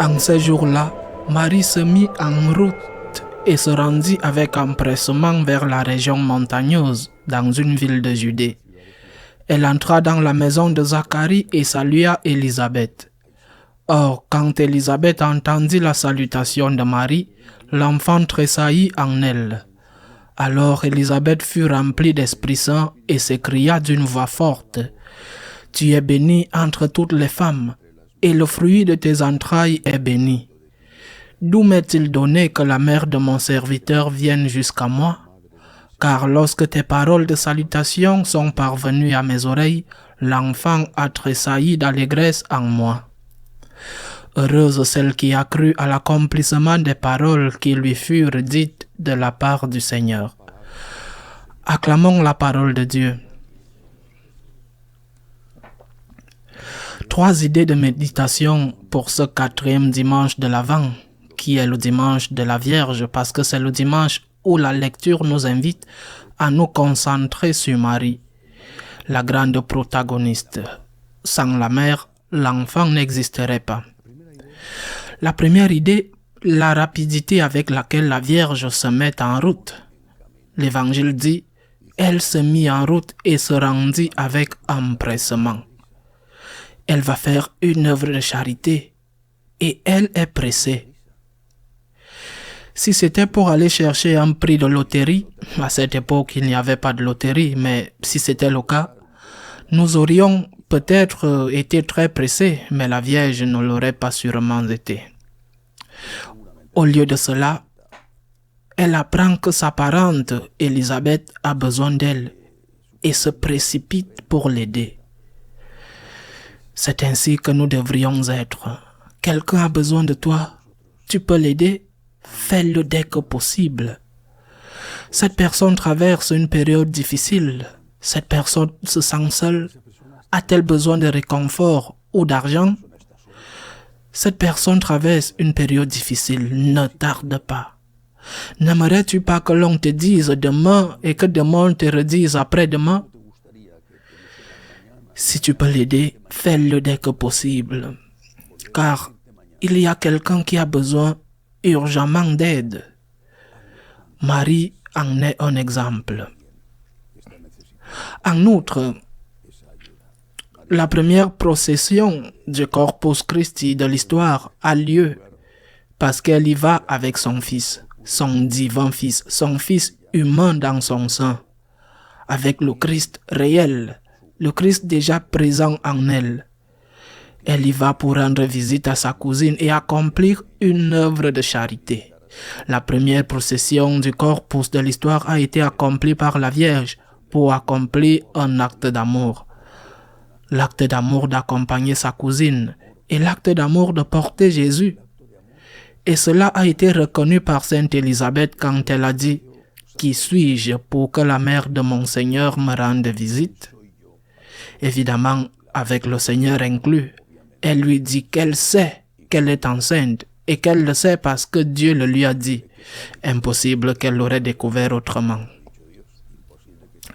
En ces jours-là, Marie se mit en route et se rendit avec empressement vers la région montagneuse, dans une ville de Judée. Elle entra dans la maison de Zacharie et salua Élisabeth. Or, quand Élisabeth entendit la salutation de Marie, l'enfant tressaillit en elle. Alors Élisabeth fut remplie d'Esprit Saint et s'écria d'une voix forte, « Tu es bénie entre toutes les femmes, et le fruit de tes entrailles est béni. D'où m'est-il donné que la mère de mon serviteur vienne jusqu'à moi? Car lorsque tes paroles de salutation sont parvenues à mes oreilles, l'enfant a tressailli d'allégresse en moi. Heureuse celle qui a cru à l'accomplissement des paroles qui lui furent dites de la part du Seigneur. » Acclamons la parole de Dieu. 3 idées de méditation pour ce 4e dimanche de l'Avent, qui est le dimanche de la Vierge, parce que c'est le dimanche où la lecture nous invite à nous concentrer sur Marie, la grande protagoniste. Sans la mère, l'enfant n'existerait pas. La première idée, la rapidité avec laquelle la Vierge se met en route. L'Évangile dit, elle se mit en route et se rendit avec empressement. Elle va faire une œuvre de charité et elle est pressée. Si c'était pour aller chercher un prix de loterie, à cette époque il n'y avait pas de loterie, mais si c'était le cas, nous aurions peut-être été très pressés, mais la Vierge ne l'aurait pas sûrement été. Au lieu de cela, elle apprend que sa parente, Élisabeth, a besoin d'elle et se précipite pour l'aider. C'est ainsi que nous devrions être. Quelqu'un a besoin de toi, tu peux l'aider, fais-le dès que possible. Cette personne traverse une période difficile, cette personne se sent seule, a-t-elle besoin de réconfort ou d'argent? Cette personne traverse une période difficile, ne tarde pas. N'aimerais-tu pas que l'on te dise demain et que demain on te redise après-demain? Si tu peux l'aider, fais-le dès que possible, car il y a quelqu'un qui a besoin urgemment d'aide. Marie en est un exemple. En outre, la première procession du Corpus Christi de l'histoire a lieu parce qu'elle y va avec son fils, son divin fils, son fils humain dans son sein, avec le Christ réel, le Christ déjà présent en elle. Elle y va pour rendre visite à sa cousine et accomplir une œuvre de charité. La première procession du Corpus de l'histoire a été accomplie par la Vierge pour accomplir un acte d'amour. L'acte d'amour d'accompagner sa cousine et l'acte d'amour de porter Jésus. Et cela a été reconnu par Sainte Élisabeth quand elle a dit « Qui suis-je pour que la mère de mon Seigneur me rende visite ?» Évidemment, avec le Seigneur inclus, elle lui dit qu'elle sait qu'elle est enceinte et qu'elle le sait parce que Dieu le lui a dit. Impossible qu'elle l'aurait découvert autrement.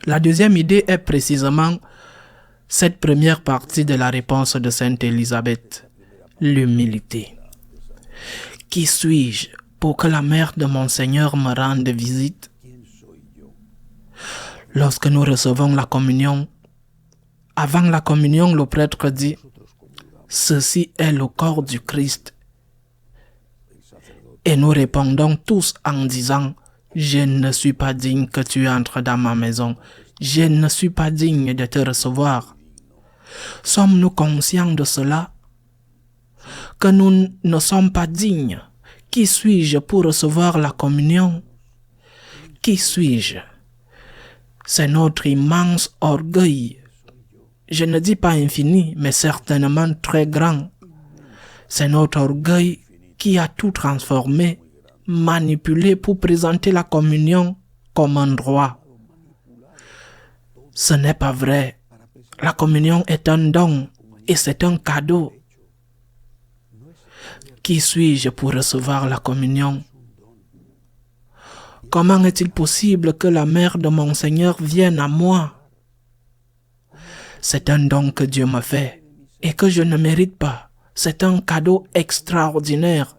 La deuxième idée est précisément cette première partie de la réponse de Sainte Élisabeth, l'humilité. Qui suis-je pour que la mère de mon Seigneur me rende visite? Lorsque nous recevons la communion, avant la communion, le prêtre dit « Ceci est le corps du Christ ». Et nous répondons tous en disant « Je ne suis pas digne que tu entres dans ma maison. Je ne suis pas digne de te recevoir. » Sommes-nous conscients de cela? Que nous ne sommes pas dignes? Qui suis-je pour recevoir la communion? Qui suis-je? C'est notre immense orgueil. Je ne dis pas infini, mais certainement très grand. C'est notre orgueil qui a tout transformé, manipulé pour présenter la communion comme un droit. Ce n'est pas vrai. La communion est un don et c'est un cadeau. Qui suis-je pour recevoir la communion? Comment est-il possible que la mère de mon Seigneur vienne à moi? C'est un don que Dieu me fait et que je ne mérite pas. C'est un cadeau extraordinaire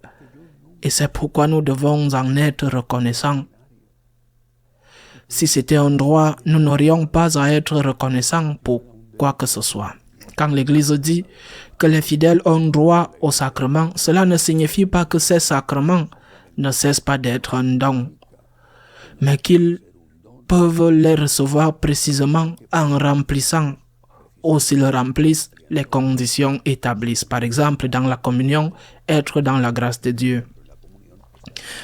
et c'est pourquoi nous devons en être reconnaissants. Si c'était un droit, nous n'aurions pas à être reconnaissants pour quoi que ce soit. Quand l'Église dit que les fidèles ont droit au sacrement, cela ne signifie pas que ces sacrements ne cessent pas d'être un don, mais qu'ils peuvent les recevoir précisément en remplissant ou s'ils remplissent les conditions établies. Par exemple, dans la communion, être dans la grâce de Dieu.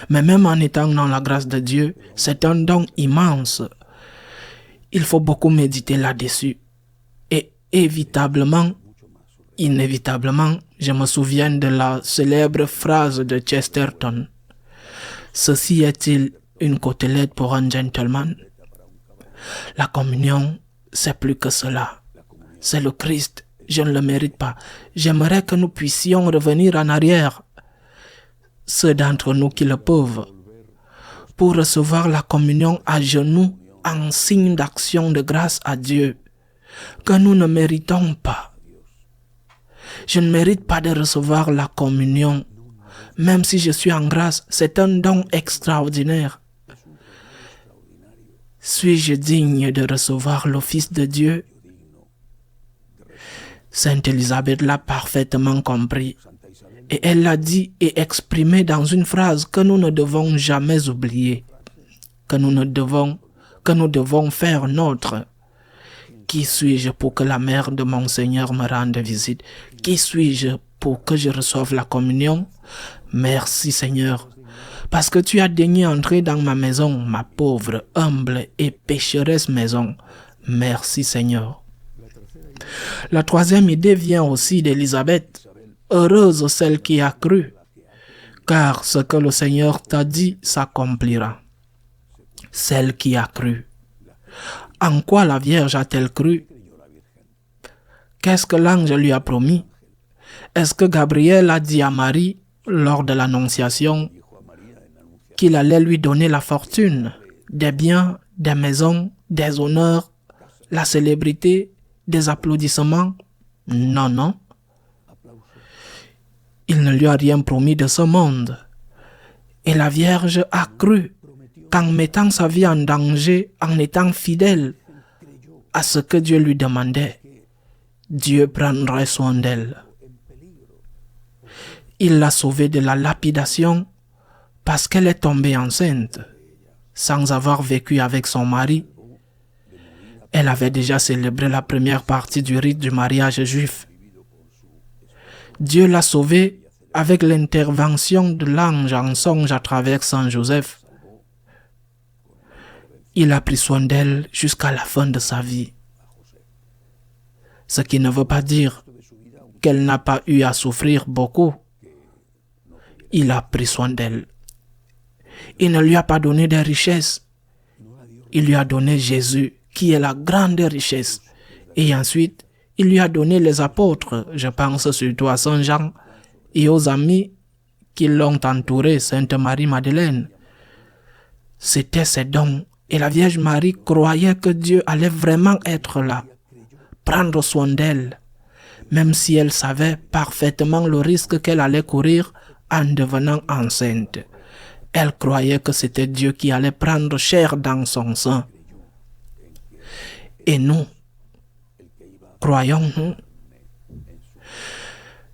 Mais même en étant dans la grâce de Dieu, c'est un don immense. Il faut beaucoup méditer là-dessus. Et inévitablement, je me souviens de la célèbre phrase de Chesterton. Ceci est-il une côtelette pour un gentleman? La communion, c'est plus que cela. C'est le Christ. Je ne le mérite pas. J'aimerais que nous puissions revenir en arrière, ceux d'entre nous qui le peuvent, pour recevoir la communion à genoux en signe d'action de grâce à Dieu, que nous ne méritons pas. Je ne mérite pas de recevoir la communion. Même si je suis en grâce, c'est un don extraordinaire. Suis-je digne de recevoir l'office de Dieu? Sainte Élisabeth l'a parfaitement compris. Et elle l'a dit et exprimé dans une phrase que nous ne devons jamais oublier, que nous devons faire nôtre. Qui suis-je pour que la mère de mon Seigneur me rende visite? Qui suis-je pour que je reçoive la communion? Merci Seigneur, parce que tu as daigné entrer dans ma maison, ma pauvre, humble et pécheresse maison. Merci Seigneur. La troisième idée vient aussi d'Élisabeth. Heureuse celle qui a cru, car ce que le Seigneur t'a dit s'accomplira. Celle qui a cru. En quoi la Vierge a-t-elle cru? Qu'est-ce que l'ange lui a promis? Est-ce que Gabriel a dit à Marie, lors de l'Annonciation, qu'il allait lui donner la fortune, des biens, des maisons, des honneurs, la célébrité, des applaudissements? Non, non. Il ne lui a rien promis de ce monde. Et la Vierge a cru qu'en mettant sa vie en danger, en étant fidèle à ce que Dieu lui demandait, Dieu prendrait soin d'elle. Il l'a sauvée de la lapidation parce qu'elle est tombée enceinte, sans avoir vécu avec son mari. Elle avait déjà célébré la première partie du rite du mariage juif. Dieu l'a sauvée avec l'intervention de l'ange en songe à travers Saint Joseph. Il a pris soin d'elle jusqu'à la fin de sa vie. Ce qui ne veut pas dire qu'elle n'a pas eu à souffrir beaucoup. Il a pris soin d'elle. Il ne lui a pas donné des richesses. Il lui a donné Jésus, qui est la grande richesse. Et ensuite, il lui a donné les apôtres. Je pense surtout à Saint Jean et aux amis qui l'ont entouré, Sainte Marie-Madeleine. C'était ses dons. Et la Vierge Marie croyait que Dieu allait vraiment être là, prendre soin d'elle, même si elle savait parfaitement le risque qu'elle allait courir en devenant enceinte. Elle croyait que c'était Dieu qui allait prendre chair dans son sein. Et nous, croyons-nous?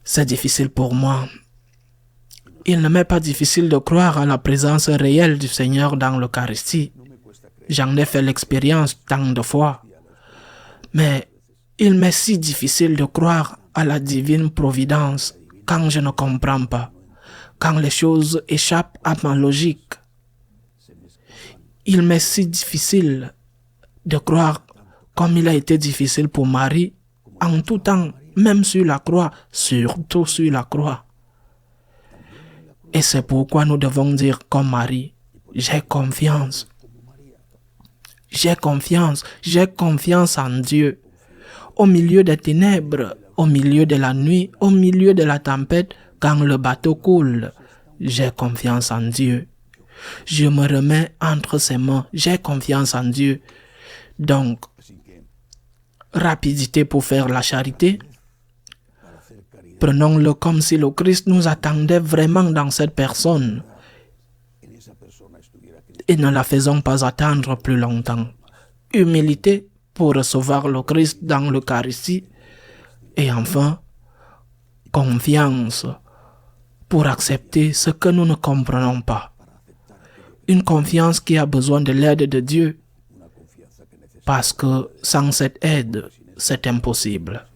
C'est difficile pour moi. Il ne m'est pas difficile de croire à la présence réelle du Seigneur dans l'Eucharistie. J'en ai fait l'expérience tant de fois. Mais il m'est si difficile de croire à la divine providence quand je ne comprends pas, quand les choses échappent à ma logique. Il m'est si difficile de croire, comme il a été difficile pour Marie, en tout temps, même sur la croix, surtout sur la croix. Et c'est pourquoi nous devons dire comme Marie, j'ai confiance. J'ai confiance en Dieu. Au milieu des ténèbres, au milieu de la nuit, au milieu de la tempête, quand le bateau coule, j'ai confiance en Dieu. Je me remets entre ses mains, j'ai confiance en Dieu. Donc, rapidité pour faire la charité, Prenons-le comme si le Christ nous attendait vraiment dans cette personne et ne la faisons pas attendre plus longtemps. Humilité pour recevoir le Christ dans l'Eucharistie et enfin, confiance pour accepter ce que nous ne comprenons pas. Une confiance qui a besoin de l'aide de Dieu parce que sans cette aide, c'est impossible.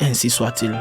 Ainsi soit-il.